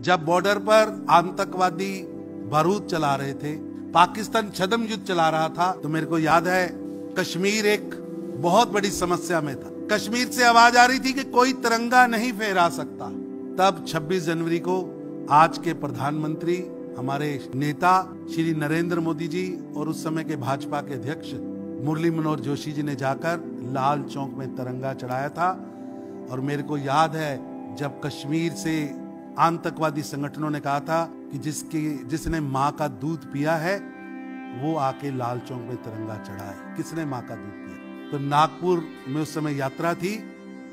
जब बॉर्डर पर आतंकवादी बारूद चला रहे थे, पाकिस्तान छद्म युद्ध चला रहा था, तो मेरे को याद है कश्मीर एक बहुत बड़ी समस्या में था। कश्मीर से आवाज आ रही थी कि कोई तिरंगा नहीं फहरा सकता। तब 26 जनवरी को आज के प्रधानमंत्री, हमारे नेता श्री नरेंद्र मोदी जी और उस समय के भाजपा के अध्यक्ष मुरली मनोहर जोशी जी ने जाकर लाल चौक में तिरंगा चढ़ाया था। और मेरे को याद है जब कश्मीर से आतंकवादी संगठनों ने कहा था कि जिसने माँ का दूध पिया है वो आके लाल चौक में तिरंगा चढ़ाए। किसने माँ का दूध पिया? तो नागपुर में उस समय यात्रा थी,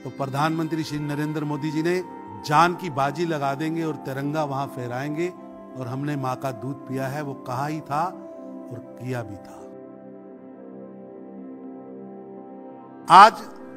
तो प्रधानमंत्री श्री नरेंद्र मोदी जी ने जान की बाजी लगा देंगे और तिरंगा वहां फहराएंगे, और हमने माँ का दूध पिया है वो कहा ही था और किया भी था। आज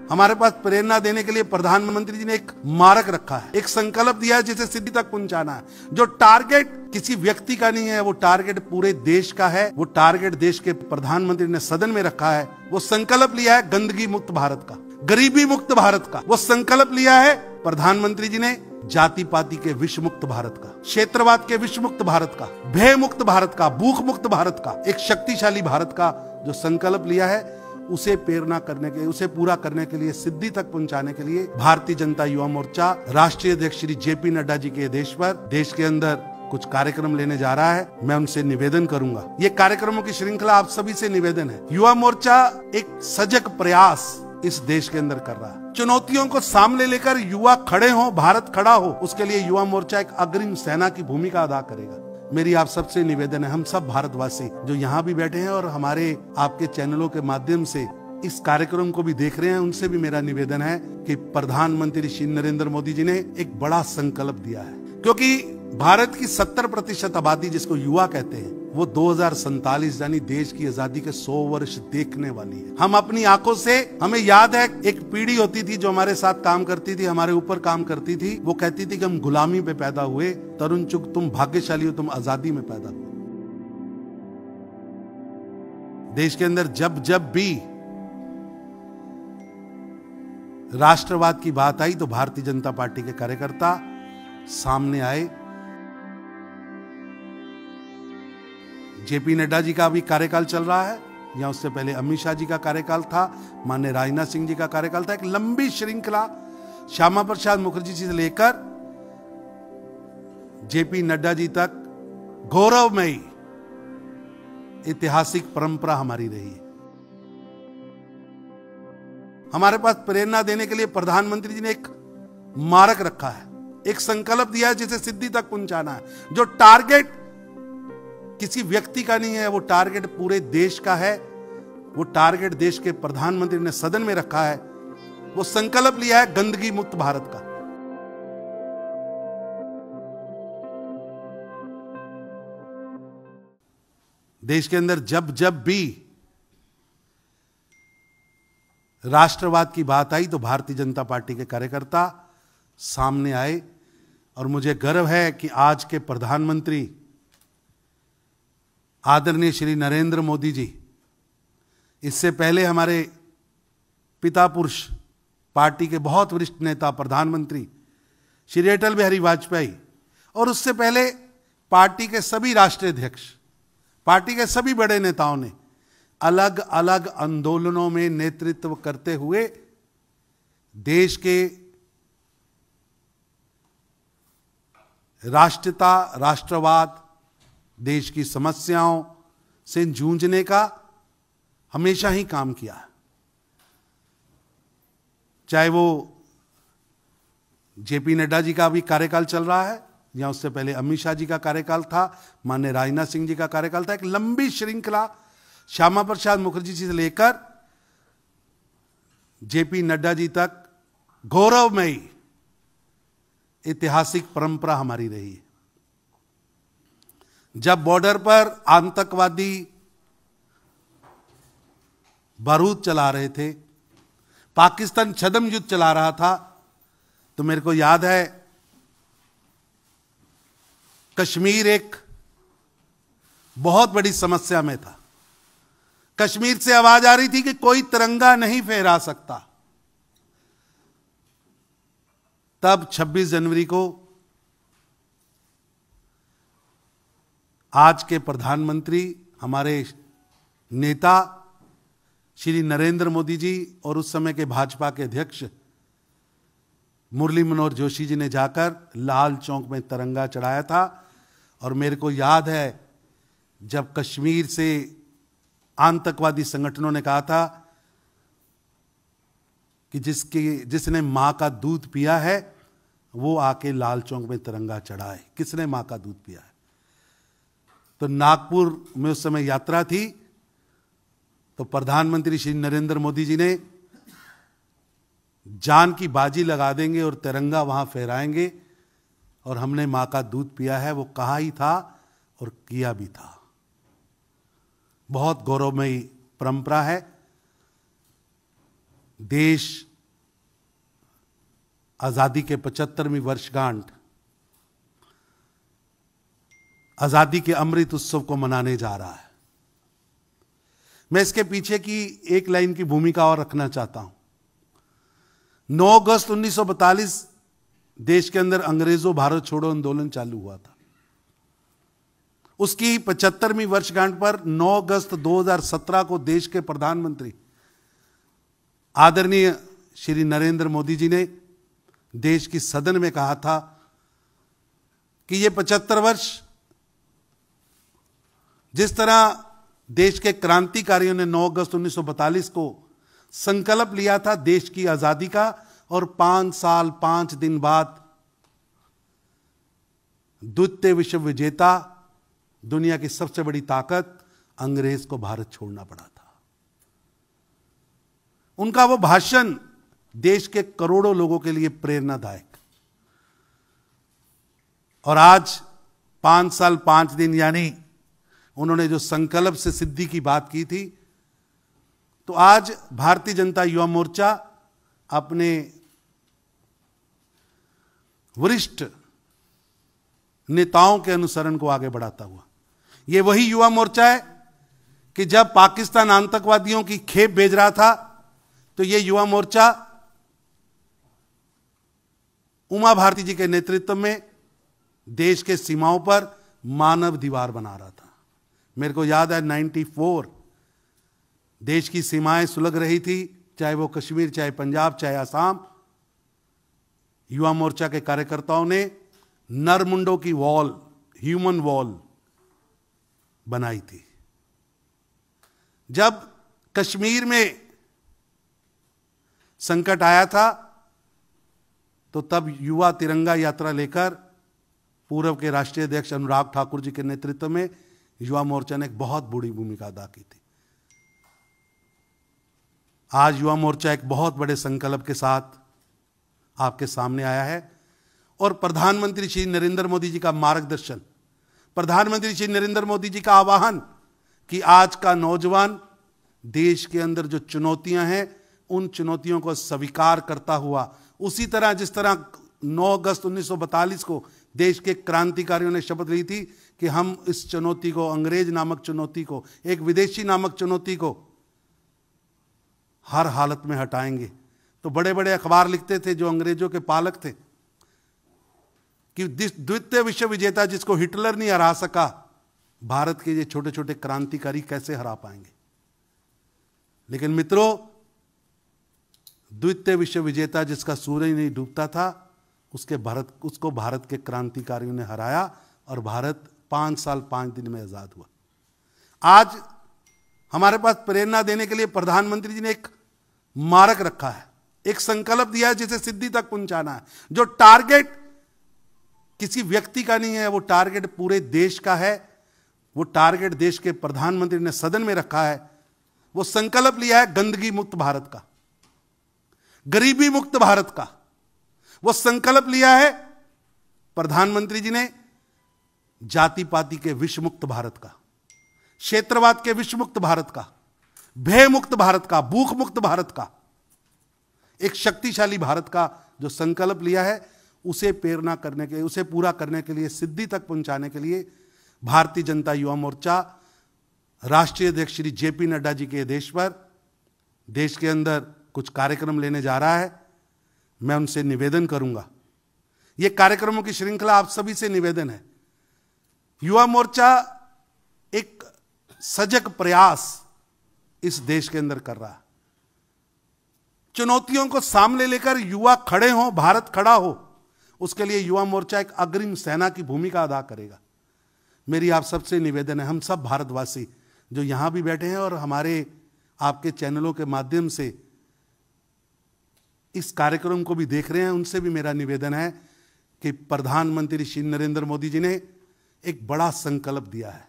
हमारे पास प्रेरणा देने के लिए प्रधानमंत्री जी ने एक मारक रखा है, एक संकल्प दिया है जिसे सिद्धि तक पहुंचाना है। जो टारगेट किसी व्यक्ति का नहीं है, वो टारगेट पूरे देश का है। वो टारगेट देश के प्रधानमंत्री ने सदन में रखा है। वो संकल्प लिया है गंदगी मुक्त भारत का, गरीबी मुक्त भारत का। वो संकल्प लिया है प्रधानमंत्री जी ने जाति पाति के विष मुक्त भारत का, क्षेत्रवाद के विष मुक्त भारत का, भय मुक्त भारत का, भूख मुक्त भारत का, एक शक्तिशाली भारत का जो संकल्प लिया है, उसे प्रेरणा करने के, उसे पूरा करने के लिए, सिद्धि तक पहुंचाने के लिए भारतीय जनता युवा मोर्चा राष्ट्रीय अध्यक्ष श्री जेपी नड्डा जी के आदेश पर देश के अंदर कुछ कार्यक्रम लेने जा रहा है। मैं उनसे निवेदन करूंगा, ये कार्यक्रमों की श्रृंखला आप सभी से निवेदन है। युवा मोर्चा एक सजग प्रयास इस देश के अंदर कर रहा है। चुनौतियों को सामने लेकर युवा खड़े हो, भारत खड़ा हो, उसके लिए युवा मोर्चा एक अग्रिम सेना की भूमिका अदा करेगा। मेरी आप सबसे निवेदन है, हम सब भारतवासी जो यहाँ भी बैठे हैं और हमारे आपके चैनलों के माध्यम से इस कार्यक्रम को भी देख रहे हैं, उनसे भी मेरा निवेदन है कि प्रधानमंत्री श्री नरेंद्र मोदी जी ने एक बड़ा संकल्प दिया है। क्योंकि भारत की 70% आबादी जिसको युवा कहते हैं, वो 2047 यानी देश की आजादी के 100 वर्ष देखने वाली है। हम अपनी आंखों से, हमें याद है एक पीढ़ी होती थी जो हमारे साथ काम करती थी, हमारे ऊपर काम करती थी, वो कहती थी कि हम गुलामी पे पैदा हुए, तरुण चुग तुम भाग्यशाली हो, तुम आजादी में पैदा हुए। देश के अंदर जब जब भी राष्ट्रवाद की बात आई तो भारतीय जनता पार्टी के कार्यकर्ता सामने आए। जेपी नड्डा जी का भी कार्यकाल चल रहा है, या उससे पहले अमित शाह जी का कार्यकाल था, माननीय राजनाथ सिंह जी का कार्यकाल था। एक लंबी श्रृंखला श्यामा प्रसाद मुखर्जी जी से लेकर जेपी नड्डा जी तक गौरवमयी ऐतिहासिक परंपरा हमारी रही है। हमारे पास प्रेरणा देने के लिए प्रधानमंत्री जी ने एक मारक रखा है, एक संकल्प दिया है जिसे सिद्धि तक पहुंचाना है। जो टारगेट किसी व्यक्ति का नहीं है, वो टारगेट पूरे देश का है। वो टारगेट देश के प्रधानमंत्री ने सदन में रखा है। वो संकल्प लिया है गंदगी मुक्त भारत का। देश के अंदर जब जब भी राष्ट्रवाद की बात आई तो भारतीय जनता पार्टी के कार्यकर्ता सामने आए। और मुझे गर्व है कि आज के प्रधानमंत्री आदरणीय श्री नरेंद्र मोदी जी, इससे पहले हमारे पिता पुरुष पार्टी के बहुत वरिष्ठ नेता प्रधानमंत्री श्री अटल बिहारी वाजपेयी, और उससे पहले पार्टी के सभी राष्ट्रीय अध्यक्ष, पार्टी के सभी बड़े नेताओं ने अलग अलग आंदोलनों में नेतृत्व करते हुए देश के राष्ट्रीयता, राष्ट्रवाद, देश की समस्याओं से जूझने का हमेशा ही काम किया है। चाहे वो जेपी नड्डा जी का भी कार्यकाल चल रहा है, या उससे पहले अमित शाह जी का कार्यकाल था, माननीय राजनाथ सिंह जी का कार्यकाल था। एक लंबी श्रृंखला श्यामा प्रसाद मुखर्जी जी से लेकर जेपी नड्डा जी तक गौरवमयी ऐतिहासिक परंपरा हमारी रही है। जब बॉर्डर पर आतंकवादी बारूद चला रहे थे, पाकिस्तान छद्म युद्ध चला रहा था, तो मेरे को याद है कश्मीर एक बहुत बड़ी समस्या में था। कश्मीर से आवाज आ रही थी कि कोई तिरंगा नहीं फहरा सकता। तब 26 जनवरी को आज के प्रधानमंत्री हमारे नेता श्री नरेंद्र मोदी जी और उस समय के भाजपा के अध्यक्ष मुरली मनोहर जोशी जी ने जाकर लाल चौक में तिरंगा चढ़ाया था। और मेरे को याद है जब कश्मीर से आतंकवादी संगठनों ने कहा था कि जिसने मां का दूध पिया है वो आके लाल चौक में तिरंगा चढ़ाए। किसने मां का दूध पिया है? तो नागपुर में उस समय यात्रा थी, तो प्रधानमंत्री श्री नरेंद्र मोदी जी ने जान की बाजी लगा देंगे और तिरंगा वहां फहराएंगे, और हमने मां का दूध पिया है वो कहा ही था और किया भी था। बहुत गौरवमयी परंपरा है। देश आजादी के 75वीं वर्षगांठ, आजादी के अमृत उत्सव को मनाने जा रहा है। मैं इसके पीछे की एक लाइन की भूमिका और रखना चाहता हूं। 9 अगस्त 1942 देश के अंदर अंग्रेजों भारत छोड़ो आंदोलन चालू हुआ था। उसकी 75वीं वर्षगांठ पर 9 अगस्त 2017 को देश के प्रधानमंत्री आदरणीय श्री नरेंद्र मोदी जी ने देश की सदन में कहा था कि ये 75 वर्ष जिस तरह देश के क्रांतिकारियों ने 9 अगस्त 1942 को संकल्प लिया था देश की आजादी का, और 5 साल 5 दिन बाद द्वितीय विश्व विजेता दुनिया की सबसे बड़ी ताकत अंग्रेज को भारत छोड़ना पड़ा था। उनका वो भाषण देश के करोड़ों लोगों के लिए प्रेरणादायक। और आज 5 साल 5 दिन यानी उन्होंने जो संकल्प से सिद्धि की बात की थी, तो आज भारतीय जनता युवा मोर्चा अपने वरिष्ठ नेताओं के अनुसरण को आगे बढ़ाता हुआ, यह वही युवा मोर्चा है कि जब पाकिस्तान आतंकवादियों की खेप भेज रहा था तो यह युवा मोर्चा उमा भारती जी के नेतृत्व में देश के सीमाओं पर मानव दीवार बना रहा था। मेरे को याद है 94 देश की सीमाएं सुलग रही थी, चाहे वो कश्मीर, चाहे पंजाब, चाहे असम। युवा मोर्चा के कार्यकर्ताओं ने नरमुंडों की वॉल, ह्यूमन वॉल बनाई थी। जब कश्मीर में संकट आया था तो तब युवा तिरंगा यात्रा लेकर पूर्व के राष्ट्रीय अध्यक्ष अनुराग ठाकुर जी के नेतृत्व में युवा मोर्चा ने एक बहुत बड़ी भूमिका अदा की थी। आज युवा मोर्चा एक बहुत बड़े संकल्प के साथ आपके सामने आया है, और प्रधानमंत्री श्री नरेंद्र मोदी जी का मार्गदर्शन, प्रधानमंत्री श्री नरेंद्र मोदी जी का आह्वान कि आज का नौजवान देश के अंदर जो चुनौतियां हैं उन चुनौतियों को स्वीकार करता हुआ, उसी तरह जिस तरह 9 अगस्त 1942 को देश के क्रांतिकारियों ने शपथ ली थी कि हम इस चुनौती को, अंग्रेज नामक चुनौती को, एक विदेशी नामक चुनौती को हर हालत में हटाएंगे। तो बड़े बड़े अखबार लिखते थे जो अंग्रेजों के पालक थे कि द्वितीय विश्व विजेता जिसको हिटलर नहीं हरा सका, भारत के ये छोटे छोटे क्रांतिकारी कैसे हरा पाएंगे। लेकिन मित्रों, द्वितीय विश्व विजेता जिसका सूरज नहीं डूबता था उसको भारत के क्रांतिकारियों ने हराया और भारत 5 साल 5 दिन में आजाद हुआ। आज हमारे पास प्रेरणा देने के लिए प्रधानमंत्री जी ने एक मारक रखा है, एक संकल्प दिया है जिसे सिद्धि तक पहुंचाना है। जो टारगेट किसी व्यक्ति का नहीं है, वो टारगेट पूरे देश का है। वो टारगेट देश के प्रधानमंत्री ने सदन में रखा है। वो संकल्प लिया है गंदगी मुक्त भारत का, गरीबी मुक्त भारत का। वो संकल्प लिया है प्रधानमंत्री जी ने जाति पाति के विष मुक्त भारत का, क्षेत्रवाद के विष मुक्त भारत का, भय मुक्त भारत का, भूख मुक्त भारत का, एक शक्तिशाली भारत का जो संकल्प लिया है, उसे प्रेरणा करने के, उसे पूरा करने के लिए, सिद्धि तक पहुंचाने के लिए भारतीय जनता युवा मोर्चा राष्ट्रीय अध्यक्ष श्री जेपी नड्डा जी के आदेश पर देश के अंदर कुछ कार्यक्रम लेने जा रहा है। मैं उनसे निवेदन करूंगा, यह कार्यक्रमों की श्रृंखला आप सभी से निवेदन है। युवा मोर्चा एक सजग प्रयास इस देश के अंदर कर रहा है। चुनौतियों को सामने लेकर युवा खड़े हों, भारत खड़ा हो, उसके लिए युवा मोर्चा एक अग्रिम सेना की भूमिका अदा करेगा। मेरी आप सबसे निवेदन है, हम सब भारतवासी जो यहां भी बैठे हैं और हमारे आपके चैनलों के माध्यम से इस कार्यक्रम को भी देख रहे हैं, उनसे भी मेरा निवेदन है कि प्रधानमंत्री श्री नरेंद्र मोदी जी ने एक बड़ा संकल्प दिया है,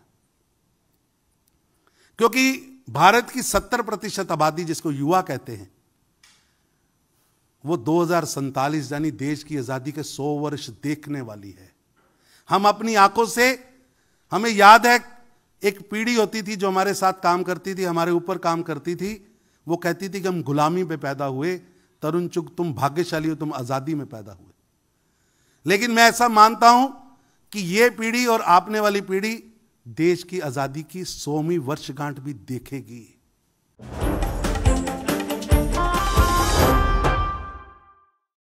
क्योंकि भारत की 70% आबादी जिसको युवा कहते हैं, वो 2047 यानी देश की आजादी के 100 वर्ष देखने वाली है। हम अपनी आंखों से, हमें याद है एक पीढ़ी होती थी जो हमारे साथ काम करती थी, हमारे ऊपर काम करती थी, वो कहती थी कि हम गुलामी पे पैदा हुए, तरुण चुग तुम भाग्यशाली हो, तुम आजादी में पैदा हुए। लेकिन मैं ऐसा मानता हूं कि ये पीढ़ी और आपने वाली पीढ़ी देश की आजादी की 100वीं वर्षगांठ भी देखेगी।